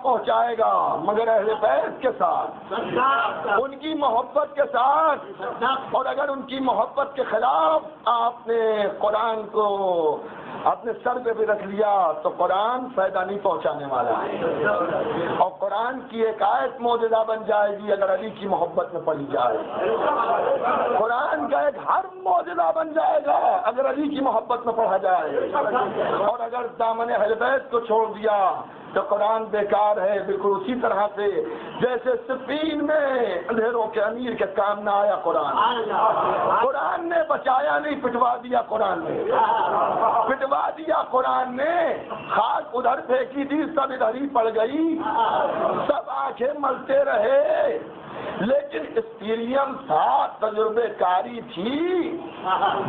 پہنچائے گا، مگر اہل بیت کے ساتھ، ان کی محبت کے ساتھ، اور اگر ان کی محبت کے خلاف آپ نے قرآن کو اپنے سر پہ بھی رکھ لیا تو قرآن فائدہ نہیں پہنچانے والا ہے، اور قرآن کی ایک آیت معجزہ بن جائے گی اگر علی کی محبت میں پڑھی جائے، قرآن کا ایک حرف معجزہ بن جائے گا اگر علی کی محبت میں پڑھا جائے، اور اگر دامن اہل بیت کو چھوڑ دیا تو قرآن بیکار ہے، بالکل اسی طرح سے جیسے صفین میں اندھیروں کے امیر کے کام نہ آیا قرآن نے بچایا نہیں، پٹوا دیا قرآن نے خاک ادھر پھینکی تھی، سب ادھر ہی پڑ گئی، سب آنکھیں ملتے رہے، لیکن ایکسپیرینس تھا، تجربے کاری تھی،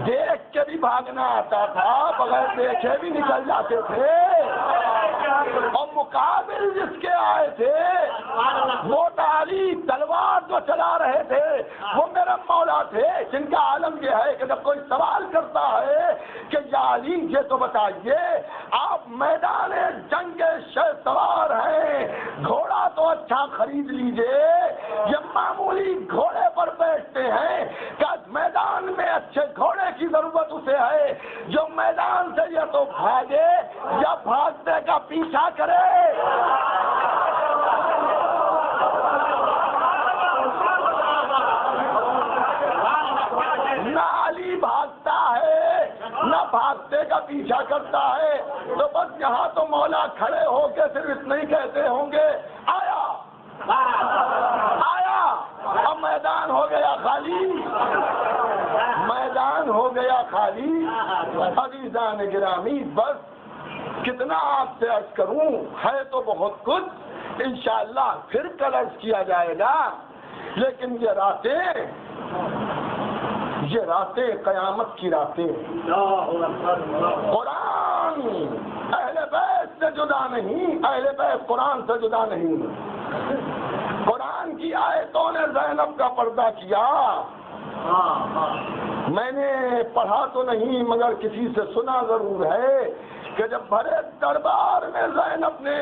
دیکھ کے بھی بھاگنا آتا تھا، بغیر دیکھے بھی نکل جاتے تھے، اور مقابل جس کے آئے تھے وہ علی تلوار جو چلا رہے تھے وہ میرا مولا تھے، جن کا عالم یہ ہے کہ جب کوئی سوال کرتا ہے کہ یا علی یہ تو بتائیے آپ میدان جنگ شہ سوار ہیں، گھوڑا تو اچھا خرید لیجئے، یہ معمولی گھوڑے پر بیٹھتے ہیں، کہ میدان میں اچھے گھوڑے کی ضرورت اسے ہے جو میدان سے یا تو بھاگے یا بھاگنے کا پیچھا کرے۔ نہ علی بھاگتا ہے نہ بھاگتے کا پیچھا کرتا ہے، تو بس یہاں تو مولا کھڑے ہو کے صرف اتنا ہی کہتے ہوں گے آیا اب میدان ہو گیا خالی، میدان ہو گیا خالی۔ عزیزان گرامی، بس کتنا آپ سے عرض کروں، ہے تو بہت کچھ، انشاءاللہ پھر کل عرض کیا جائے گا، لیکن یہ راتیں قیامت کی راتیں، قرآن اہل بیت سے جدا نہیں، اہل بیت قرآن سے جدا نہیں، قرآن کی آیتوں نے زینب کا پردہ کیا، میں نے پڑھا تو نہیں مگر کسی سے سنا ضرور ہے کہ جب بھرے دربار میں زینب نے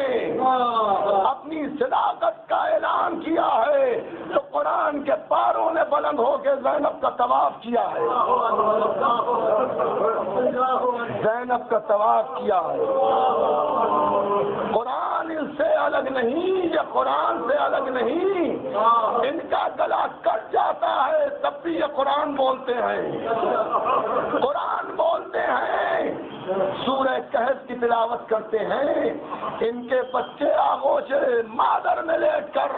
اپنی صداقت کا اعلان کیا ہے تو قرآن کے پاروں نے بلند ہو کے زینب کا طواف کیا ہے، زینب کا طواف کیا ہے۔ قرآن ان سے الگ نہیں، یہ قرآن سے الگ نہیں، ان کا گلا کٹ جاتا ہے تب بھی یہ قرآن بولتے ہیں، قرآن بولتے ہیں، سورہ کہف کی تلاوت کرتے ہیں، ان کے بچے آغوش مادر میں لیٹ کر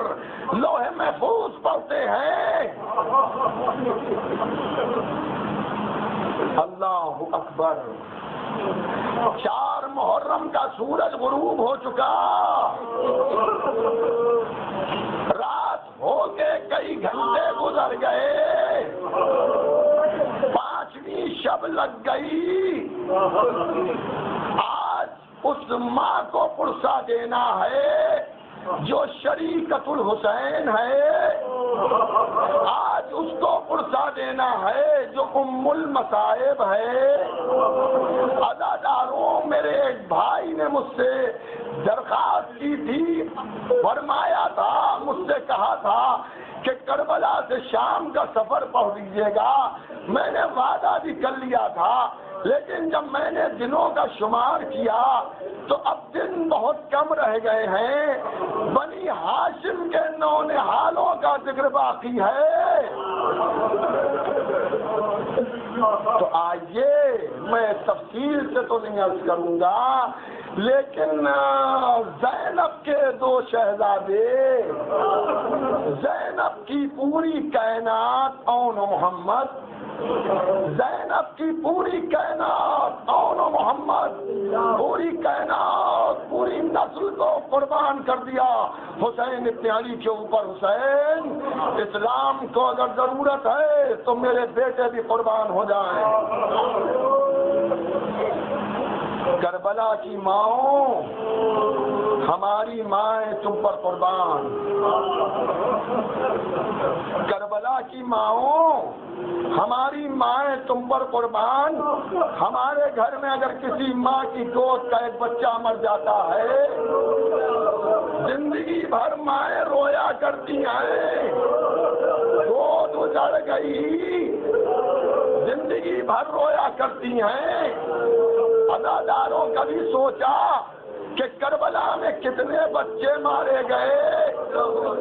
لوح محفوظ پڑھتے ہیں۔ اللہ اکبر، 4 محرم کا سورج غروب ہو چکا، رات ہو کے کئی گھنٹے گزر گئے، 5ویں شب لگ گئی، آج اس ماں کو پرسا دینا ہے جو شریکت الحسین ہے، آج اس کو پرسا دینا ہے جو ام المصائب ہے۔ عزاداروں، میرے ایک بھائی نے مجھ سے درخواست کی تھی، فرمایا تھا، مجھ سے کہا تھا کہ کربلا سے شام کا سفر پڑھ لیجیے گا، میں نے وعدہ بھی کر لیا تھا، لیکن جب میں نے دنوں کا شمار کیا تو اب دن بہت کم رہ گئے ہیں، بنی ہاشم کے نونہالوں کا ذکر باقی ہے، تو آئیے میں تفصیل سے تو نہیں عرض کروں گا، لیکن زینب کے 2 شہزادے، زینب کی پوری کائنات اون محمد، زینب کی پوری کائنات اون محمد، پوری کائنات، پوری نسل کو قربان کر دیا حسین ابن علی کے اوپر۔ حسین، اسلام کو اگر ضرورت ہے تو میرے بیٹے بھی قربان ہو جائیں۔ کربلا کی ماؤں، ہماری مائیں تم پر قربان، کربلا کی ماؤں، ہماری مائیں تم پر قربان۔ ہمارے گھر میں اگر کسی ماں کی گود کا ایک بچہ مر جاتا ہے، زندگی بھر مائیں رویا کرتی ہیں، گود اجڑ گئی، زندگی بھر رویا کرتی ہیں، عزاداروں کبھی سوچا کہ کربلا میں کتنے بچے مارے گئے؟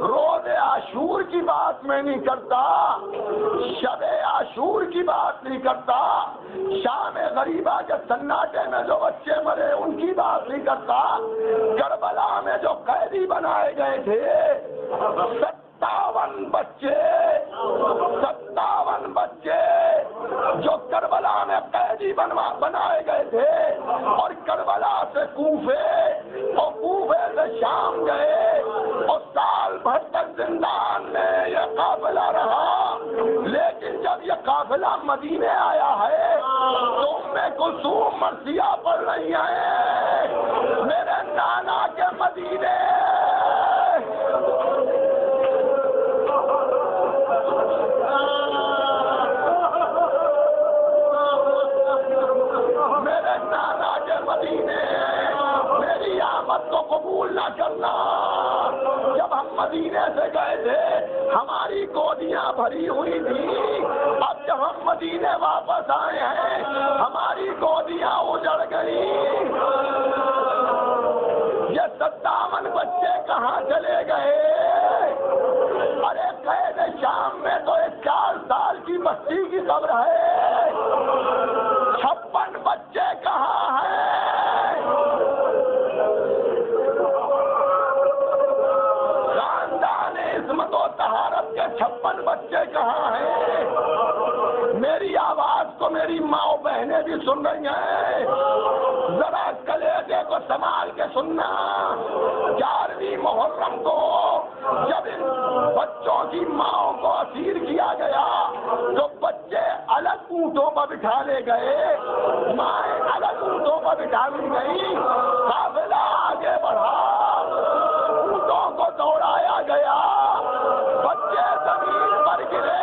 روز عاشور کی بات میں نہیں کرتا، شب عاشور کی بات نہیں کرتا، شام غریبہ کے سناٹے میں جو بچے مرے ان کی بات نہیں کرتا، کربلا میں جو قیدی بنائے گئے تھے 57 بچے جو کربلا میں قیدی بنائے گئے تھے، اور کربلا سے کوفے اور کوفے سے شام گئے، اور سال بھر تک زندان میں یہ قافلہ رہا، لیکن جب یہ قافلہ مدینے آیا ہے تو ام کلثوم مرثیہ پڑھ رہی ہیں، میرے نانا کے مدینے۔ میرے نانا کے مدینے میری آمد کو قبول نہ کرنا۔ جب ہم مدینے سے گئے تھے ہماری گودیاں بھری ہوئی تھی، اب جب ہم مدینے واپس آئے ہیں ہماری گودیاں اجڑ گئی۔ یہ 57 بچے کہاں چلے گئے؟ ارے قید شام میں تو ایک 4 سال کی بچی کی خبر ہے، 56 بچے کہاں ہیں؟ خاندان عصمت و طہارت کے 56 بچے کہاں ہیں؟ میری آواز کو میری ماں و بہنیں بھی سن رہی ہیں، ذرا کلیجے کو سنبھال کے سننا۔ 11ویں محرم کو جب ان بچوں کی ماں کو اسیر کیا گیا تو بچے الگ اونٹوں پر بٹھا لے گئے، مائیں الگ اونٹوں پر بٹھا لی گئی، قافلہ آگے بڑھا، اونٹوں کو دوڑایا گیا، بچے زمین پر گرے۔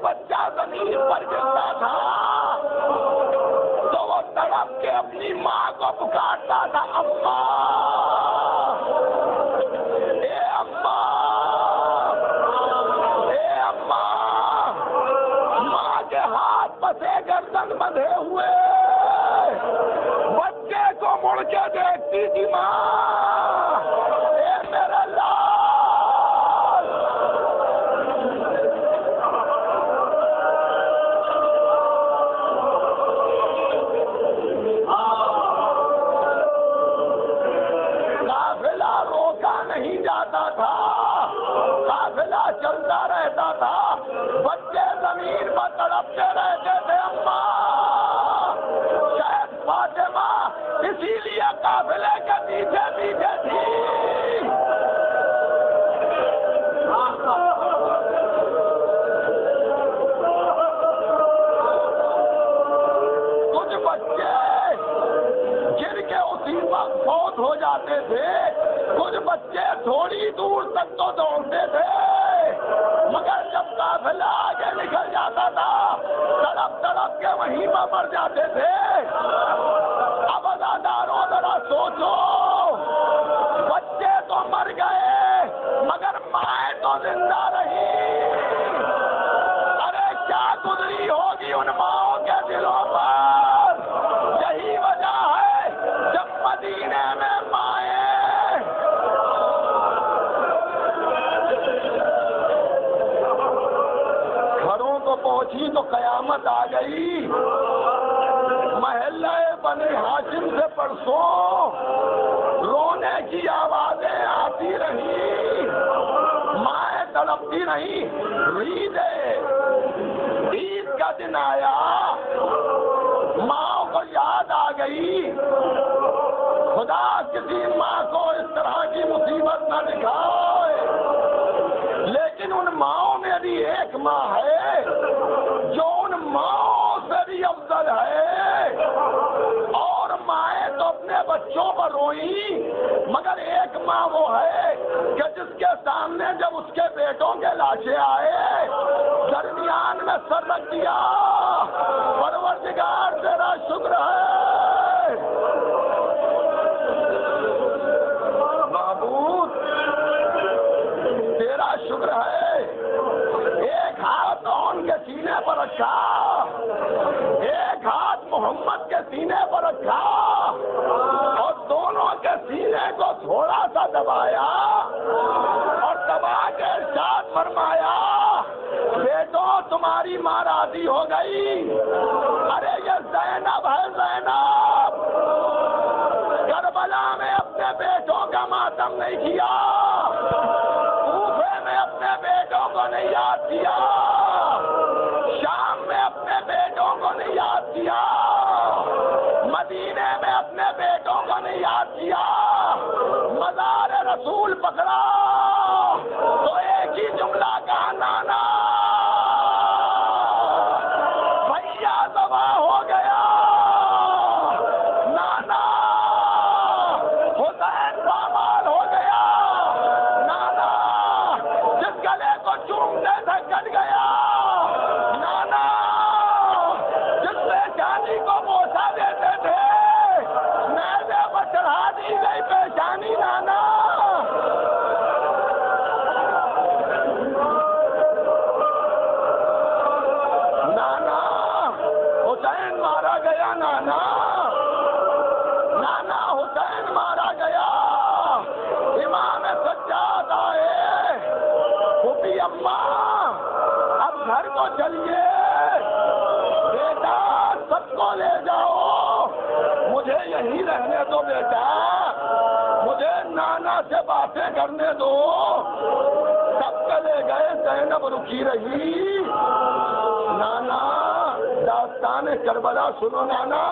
بچہ زمین پر گرتا تھا تو وہ تڑپ کے اپنی ماں کو پکارتا تھا، اماں، اے اماں، اے اماں۔ ماں کے ہاتھ پسے گردن بندھے ہوئے بچے کو مڑ کے دیکھتی تھی ماں، اے میرا لال۔ نہیں جاتا تھا، قافلہ چلتا رہتا تھا، بچے زمین پر تڑپتے رہتے تھے، اماں۔ شاید فاطمہ اسی لیے قافلے کے پیچھے پیچھے تھی۔ کچھ بچے گر کے اسی وقت فوت ہو جاتے تھے، کچھ بچے تھوڑی دور تک تو دوڑتے تھے، مگر جب قافلہ آگے نکل جاتا تھا تڑپ تڑپ کے وہیں پر مر جاتے تھے۔ اب عزاداروں ذرا سوچو، بچے تو مر گئے مگر مائیں تو زندہ رہی۔ ارے کیا گزری ہوگی ان ماؤں کے دلوں پر؟ یہی وجہ ہے جب مدینے میں مائیں گھروں کو پہنچی تو قیامت آ گئی۔ محلہ بنی ہاشم سے پرسوں رونے کی آوازیں آتی رہی، مائیں تڑپتی رہی۔ عید کا دن آیا، ماں کو یاد آ گئی، خدا کسی ماں کو اس طرح کی مصیبت نہ دکھائے، لیکن ان ماؤں میں بھی ایک ماں ہے جو ان ماؤں سے بھی افضل ہے، اور مائیں تو اپنے بچوں پر روئیں، مگر ایک ماں وہ ہے کہ جس کے سامنے جب اس کے بیٹوں کے لاشیں آئے درمیان میں سر رکھ دیا، پروردگار تیرا شکر ہے۔ بابو دبایا اور دبا کے ارشاد فرمایا بیٹو تمہاری ماں راضی ہو گئی. ارے یہ زینب ہے زینب. کربلا میں اپنے بیٹوں کا ماتم نہیں کیا, کوفے میں اپنے بیٹوں کو نہیں یاد کیا, شام میں اپنے بیٹوں کو نہیں یاد کیا, مدینے میں اپنے بیٹوں کو نہیں یاد کیا. مزار رسول پکڑا تو ایک ہی جملہ کہا نانا بھیا ذبح ہو گیا, نانا حسین پامال ہو گیا, نانا جس گلے کو چومتے تھے کٹ گیا, نانا جس سے جانی کو بوسا دیتے تھے نیزے پر چڑھا دی گئی پیشانی, نانا نانا حسین مارا گیا, نانا نانا حسین مارا گیا. امام سجاد آئے, پھوپھی اماں اب گھر کو چلیے, بیٹا سب کو لے جاؤ, مجھے یہیں رہنے دو بیٹا, مجھے نانا سے باتیں کرنے دو. سب چلے گئے, زینب رکی رہی. نانا داستان کربلا سنو نانا,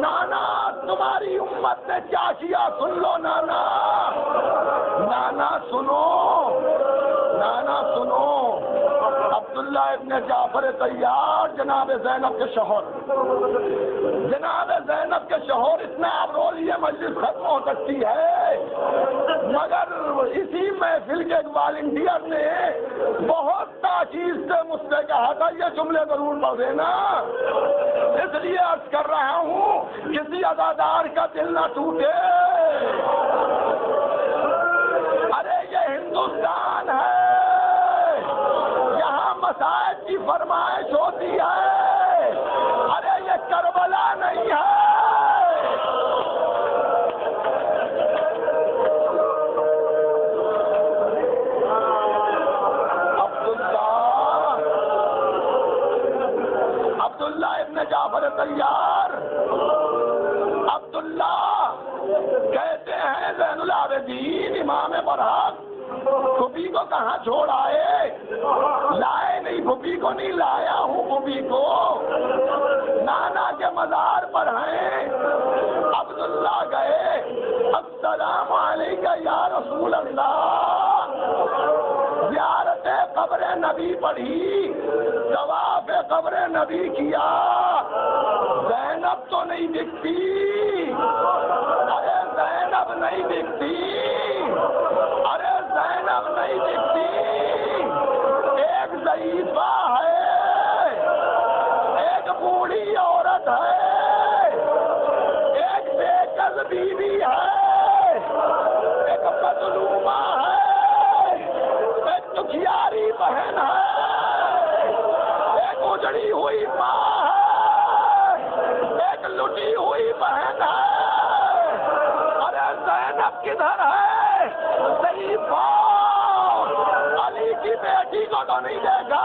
نانا تمہاری امت نے کیا کیا سن لو نانا, نانا سنو, نانا سنو. عبداللہ ابن جعفر طیار جناب زینب کے شوہر, جناب زینب کے شوہر اتنا ابرول یہ مجلس ختم ہو سکتی ہے, مگر اسی محفل کے ایک والنٹیئر نے بہت تاکید سے مجھ سے کہا تھا یہ جملے ضرور پڑھ دینا, اس لیے عرض کر رہا ہوں کسی عزادار کا دل نہ ٹوٹے. ارے یہ ہندوستان ہے, یہاں مساجد کی فرمائش ہوتی ہے, ارے یہ کربلا نہیں ہے. عبداللہ ابن جعفر طیار, عبداللہ کہتے ہیں زین العابدین امام برحق پھوپھی کو کہاں چھوڑ آئے؟ لائے نہیں, پھوپھی کو نہیں لایا ہوں, پھوپھی کو نانا کے مزار پر ہیں. عبداللہ گئے, السلام علیکہ یا رسول اللہ, زیارت قبر نبی پڑھی, طواف قبر نبی کیا, زینب تو نہیں دکھتی, ارے زینب نہیں دکھتی, ارے زینب نہیں دکھتی. ایک ضعیفہ ہے, ایک بوڑھی عورت ہے, ایک بے کس بیوی ہے, ایک مظلومہ ہے, ایک دکھیاری بہن ہے, ایک اجڑی ہوئی ماں ہے, ایک لٹی ہوئی بہن ہے. ارے زینب کدھر ہے؟ ضعیفہ علی کی بیٹی کو تو نہیں دیکھا,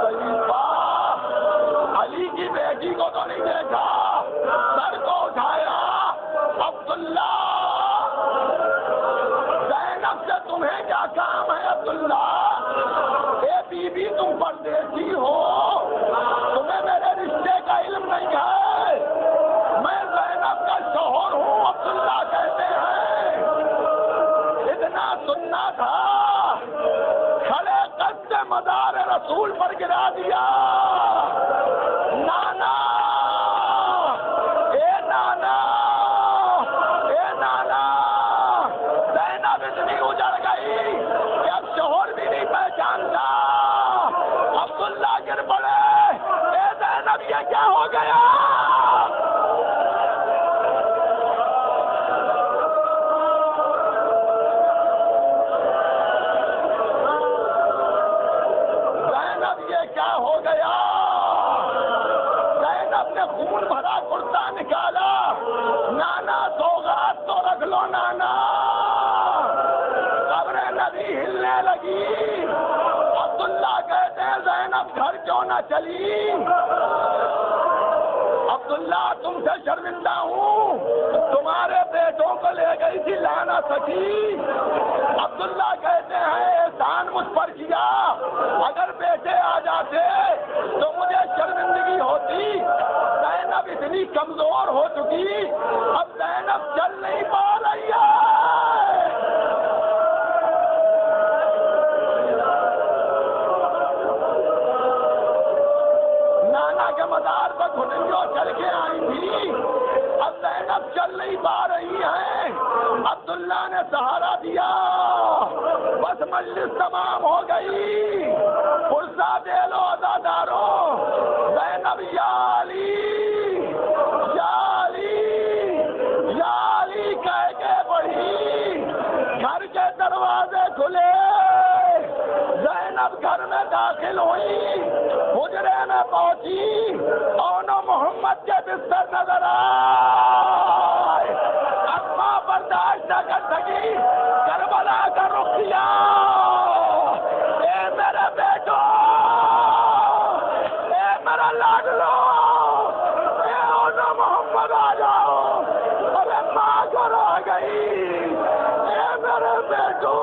ضعیفہ علی کی بیٹی کو تو نہیں دیکھا. سر کو اٹھایا, عبداللہ زینب سے تمہیں کیا کام ہے؟ عبداللہ اے بی بی تم پردیسی ہو, تمہیں میرے رشتے کا علم نہیں ہے, میں زینب کا شوہر ہوں. عبداللہ کہتے ہیں اتنا سننا تھا, کھڑے قد سے مزار رسول پر گرا دیا. نانا اے نانا, اے نانا, زینب اتنی اجڑ گئی کہ اب شوہر بھی نہیں پہچانتا. عبداللہ گر پڑے, اے زینب یہ کیا ہو گیا؟ زینب یہ کیا ہو گیا؟ زینب نے خون کیوں نہ چلی؟ عبداللہ تم سے شرمندہ ہوں، تمہارے بیٹوں کو لے گئی تھی لانا سکی۔ عبداللہ کہتے ہیں احسان مجھ پر کیا، اگر بیٹے آ جاتے تو مجھے شرمندگی ہوتی۔ زینب اتنی کمزور ہو چکی، اب زینب چل نہیں پا رہی ہے۔ نانا کے مزار پر گھٹنیوں چل کے آئی تھی، اب زینب چل نہیں پا رہی ہیں۔ عبداللہ نے سہارا دیا، بس مجلس تمام ہو گئی، فرصہ دے لو عزاداروں۔ زینب یا علی یا علی یا علی کہہ کے بڑھی، گھر کے دروازے کھلے، زینب گھر میں داخل ہوئی، حجرے میں پہنچی، اونو محمد کے بستر نظر آئے، اسما برداشت نہ کر سکی، کربلا کا رخ کیا، اے میرے بیٹو، اے میرا لاڈلو، اے اونو محمد آ جاؤ، ارے ماں گھر آ گئی، اے میرے بیٹو۔